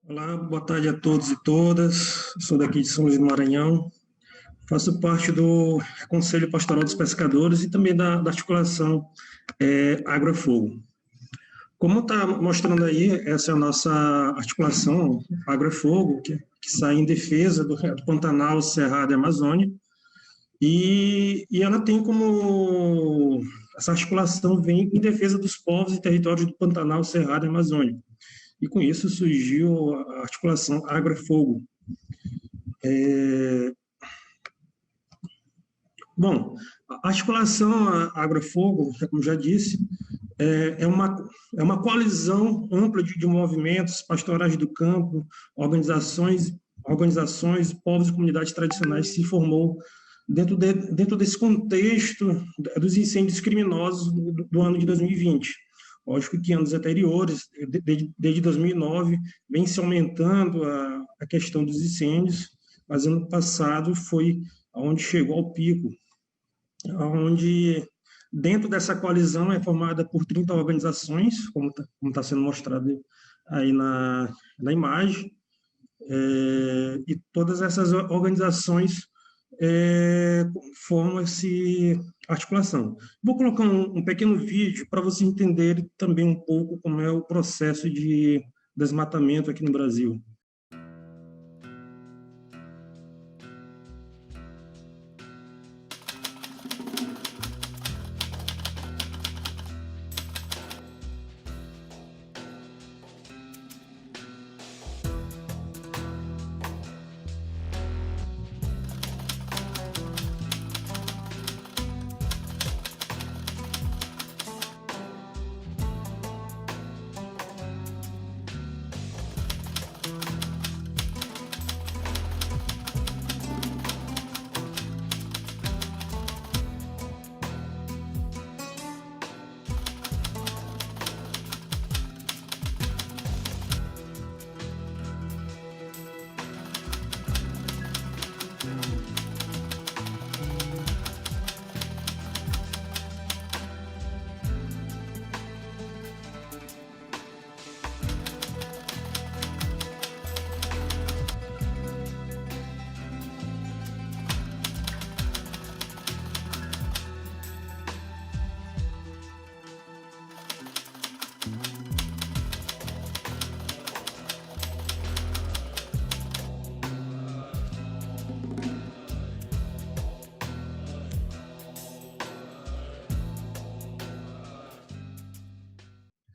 Olá, boa tarde a todos e todas. Sou daqui de São Luís do Maranhão. Faço parte do Conselho Pastoral dos Pescadores e também da articulação Agrofogo. Como está mostrando aí, essa é a nossa articulação Agrofogo, que sai em defesa do Pantanal, Cerrado e Amazônia. E ela tem como... Essa articulação vem em defesa dos povos e territórios do Pantanal, Cerrado e Amazônia. E com isso surgiu a articulação Agrofogo. Bom, a articulação Agrofogo, como já disse, é uma coalizão ampla de movimentos pastorais do campo, organizações, povos e comunidades tradicionais se formou dentro desse contexto dos incêndios criminosos do ano de 2020. Lógico que anos anteriores, desde 2009, vem se aumentando a questão dos incêndios, mas ano passado foi onde chegou ao pico, onde dentro dessa coalizão é formada por 30 organizações, como está sendo mostrado aí na imagem, e todas essas organizações formam essa articulação. Vou colocar um pequeno vídeo para você entender também um pouco como é o processo de desmatamento aqui no Brasil.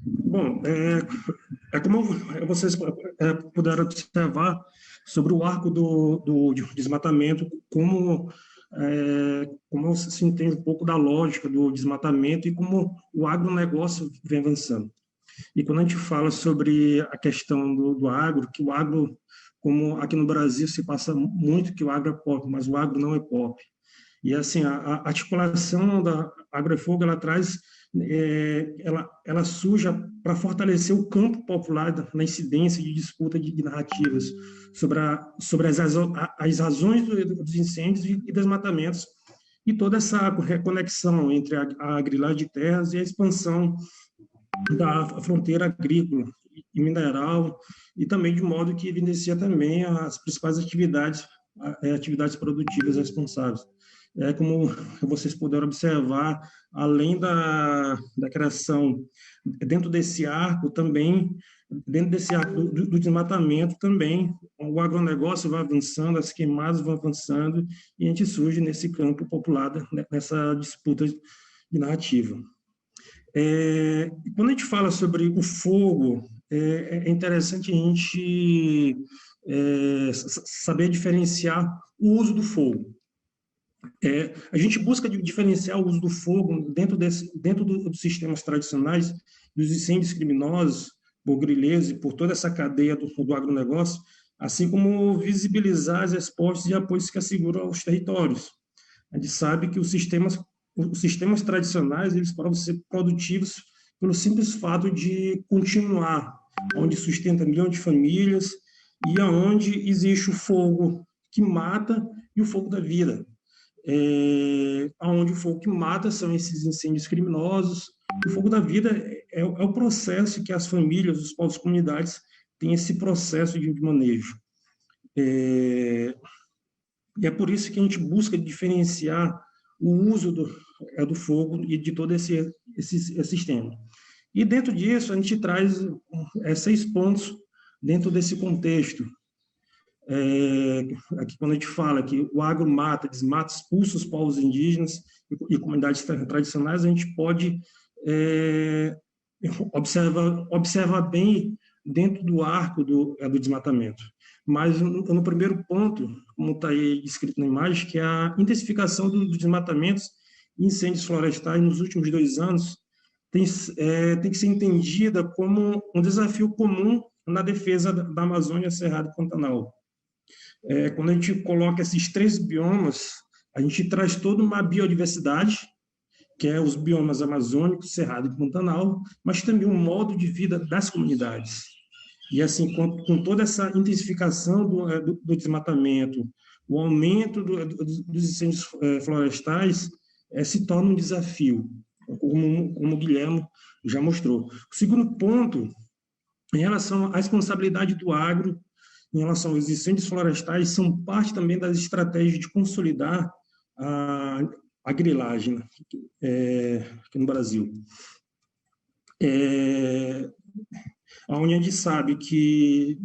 Bom, como vocês puderam observar sobre o arco do desmatamento, como se entende um pouco da lógica do desmatamento e como o agronegócio vem avançando. E quando a gente fala sobre a questão do agro, que o agro, como aqui no Brasil se passa muito que o agro é pop, mas o agro não é pop. E assim, a articulação da Agrofogo, ela traz, ela surge para fortalecer o campo popular na incidência de disputa de narrativas sobre as razões dos incêndios e desmatamentos e toda essa reconexão entre a grilagem de terras e a expansão da fronteira agrícola e mineral, e também de modo que evidencia também as principais atividades produtivas responsáveis. Como vocês puderam observar, além da criação, dentro desse arco do desmatamento também, o agronegócio vai avançando, as queimadas vão avançando, e a gente surge nesse campo popular, nessa disputa de narrativa. Quando a gente fala sobre o fogo, é interessante a gente saber diferenciar o uso do fogo. A gente busca diferenciar o uso do fogo dentro dos sistemas tradicionais, dos incêndios criminosos, por grileiros e por toda essa cadeia do agronegócio, assim como visibilizar as respostas e apoios que asseguram aos territórios. A gente sabe que os sistemas tradicionais, eles podem ser produtivos pelo simples fato de continuar, onde sustenta milhões de famílias e aonde existe o fogo que mata e o fogo da vida. Onde o fogo que mata são esses incêndios criminosos, o fogo da vida é o processo que as famílias, os povos, comunidades tem esse processo de manejo. E é por isso que a gente busca diferenciar o uso do fogo e de todo esse sistema. E dentro disso, a gente traz 6 pontos dentro desse contexto. Aqui, quando a gente fala que o agro mata, desmata, expulsa os povos indígenas e comunidades tradicionais, a gente pode observar bem dentro do arco do desmatamento. Mas no primeiro ponto, como está aí escrito na imagem, que é a intensificação dos desmatamentos e incêndios florestais nos últimos 2 anos tem que ser entendida como um desafio comum na defesa da Amazônia, Cerrado e Pantanal. Quando a gente coloca esses 3 biomas, a gente traz toda uma biodiversidade, que é os biomas amazônicos, Cerrado e Pantanal, mas também um modo de vida das comunidades. E assim, com toda essa intensificação do desmatamento, o aumento dos incêndios florestais se torna um desafio, como o Guilherme já mostrou. O segundo ponto, em relação à responsabilidade do agro, em relação aos incêndios florestais, são parte também das estratégias de consolidar a grilagem aqui no Brasil. Onde a gente sabe que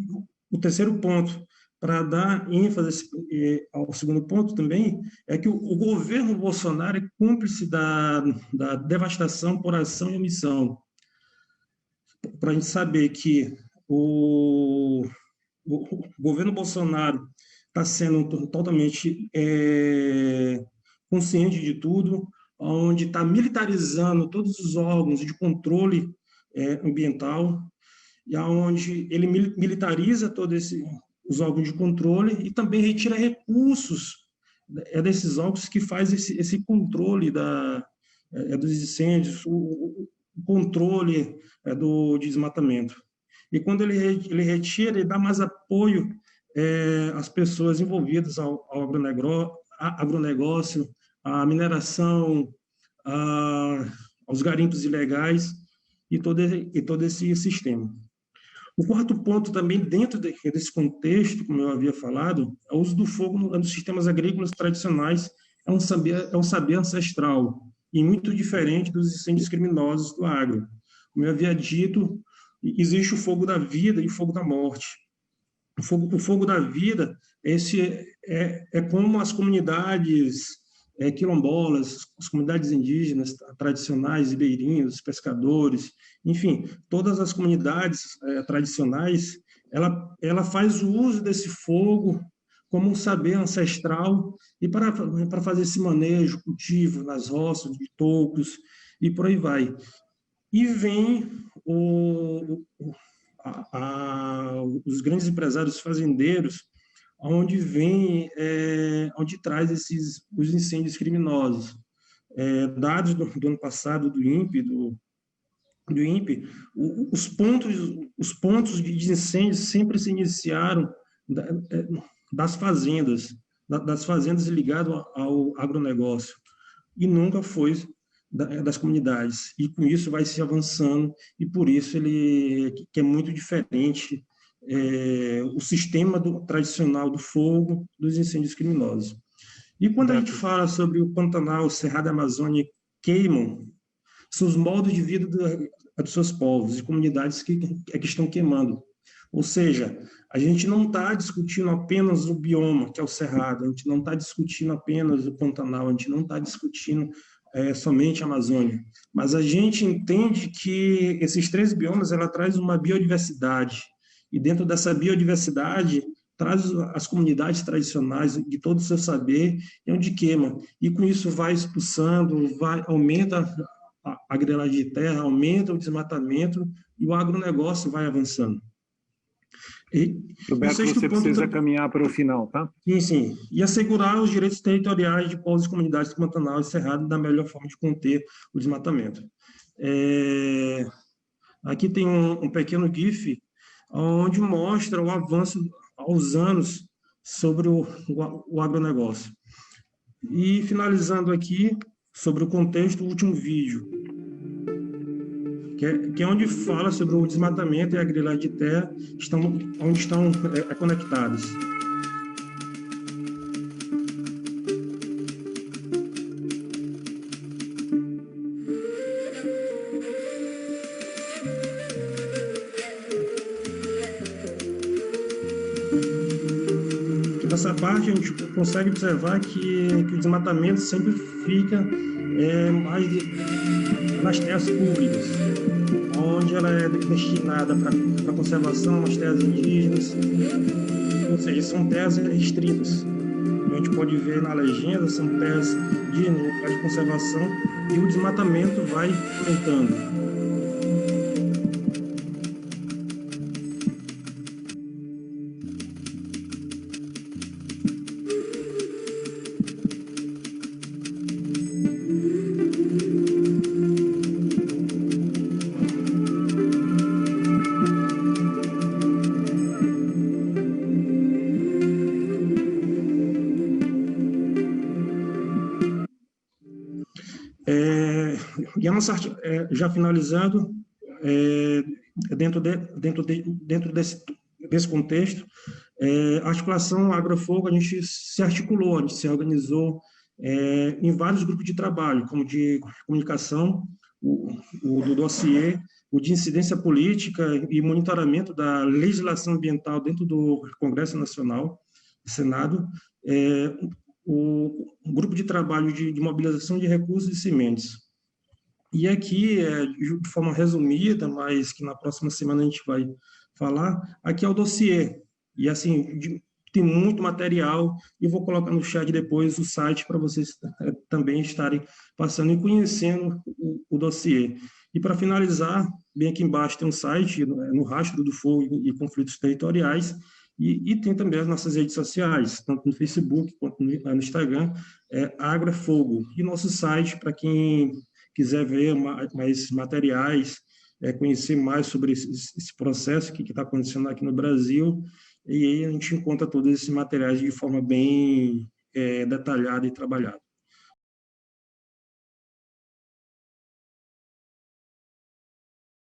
o terceiro ponto, para dar ênfase ao segundo ponto também, é que o governo Bolsonaro é cúmplice da devastação por ação e omissão. Para a gente saber que o governo Bolsonaro está sendo totalmente consciente de tudo, onde está militarizando todos os órgãos de controle ambiental, e aonde ele militariza todos os órgãos de controle e também retira recursos desses órgãos que faz esse controle dos incêndios, o controle do desmatamento. E quando ele retira, ele dá mais apoio às pessoas envolvidas ao agronegócio, à mineração, aos garimpos ilegais e todo esse sistema. O quarto ponto também, dentro desse contexto, como eu havia falado, é o uso do fogo nos sistemas agrícolas tradicionais, é um saber ancestral e muito diferente dos incêndios criminosos do agro. Como eu havia dito, existe o fogo da vida e o fogo da morte. O fogo da vida é como as comunidades quilombolas, as comunidades indígenas tradicionais, ribeirinhos, pescadores, enfim, todas as comunidades tradicionais, ela faz o uso desse fogo como um saber ancestral e para fazer esse manejo, cultivo nas roças, de tocos e por aí vai. E vem os grandes empresários fazendeiros, onde traz os incêndios criminosos. Dados do ano passado do INPE, os pontos de incêndio sempre se iniciaram das fazendas ligadas ao agronegócio, e nunca foi das comunidades. E com isso vai se avançando, e por isso que é muito diferente o sistema tradicional do fogo dos incêndios criminosos. E quando a gente fala sobre o Pantanal, Cerrado e Amazônia queimam, são os modos de vida dos seus povos e comunidades que estão queimando. Ou seja, a gente não está discutindo apenas o bioma, que é o Cerrado, a gente não está discutindo apenas o Pantanal, a gente não está discutindo somente a Amazônia, mas a gente entende que esses 3 biomas ela traz uma biodiversidade, e dentro dessa biodiversidade traz as comunidades tradicionais de todo o seu saber, e onde queima, e com isso vai expulsando, aumenta a grilagem de terra, aumenta o desmatamento, e o agronegócio vai avançando. Roberto, você precisa caminhar para o final, tá? Sim. E assegurar os direitos territoriais de povos e comunidades do Pantanal e Cerrado da melhor forma de conter o desmatamento. Aqui tem um pequeno GIF onde mostra o avanço aos anos sobre o agronegócio. E finalizando aqui, sobre o contexto, o último vídeo. que é onde fala sobre o desmatamento e a grilagem de terra, onde estão conectados. Nessa parte, a gente consegue observar que o desmatamento sempre fica mais nas terras públicas, onde ela é destinada para conservação, as terras indígenas, ou seja, são terras restritas. A gente pode ver na legenda, são terras indígenas, de conservação, e o desmatamento vai aumentando. E a nossa arte, já finalizando, dentro desse contexto, a articulação Agrofogo, a gente se articulou, a gente se organizou em vários grupos de trabalho, como de comunicação, o do dossiê, o de incidência política e monitoramento da legislação ambiental dentro do Congresso Nacional, do Senado, o grupo de trabalho de mobilização de recursos e sementes. E aqui, de forma resumida, mas que na próxima semana a gente vai falar, aqui é o dossiê. E, assim, tem muito material, e vou colocar no chat depois o site para vocês também estarem passando e conhecendo o dossiê. E, para finalizar, bem aqui embaixo tem um site, no Rastro do Fogo e Conflitos Territoriais, e tem também as nossas redes sociais, tanto no Facebook quanto no Instagram, Agrofogo. E nosso site, para quem quiser ver mais materiais, conhecer mais sobre esse processo que está acontecendo aqui no Brasil, e aí a gente encontra todos esses materiais de forma bem detalhada e trabalhada.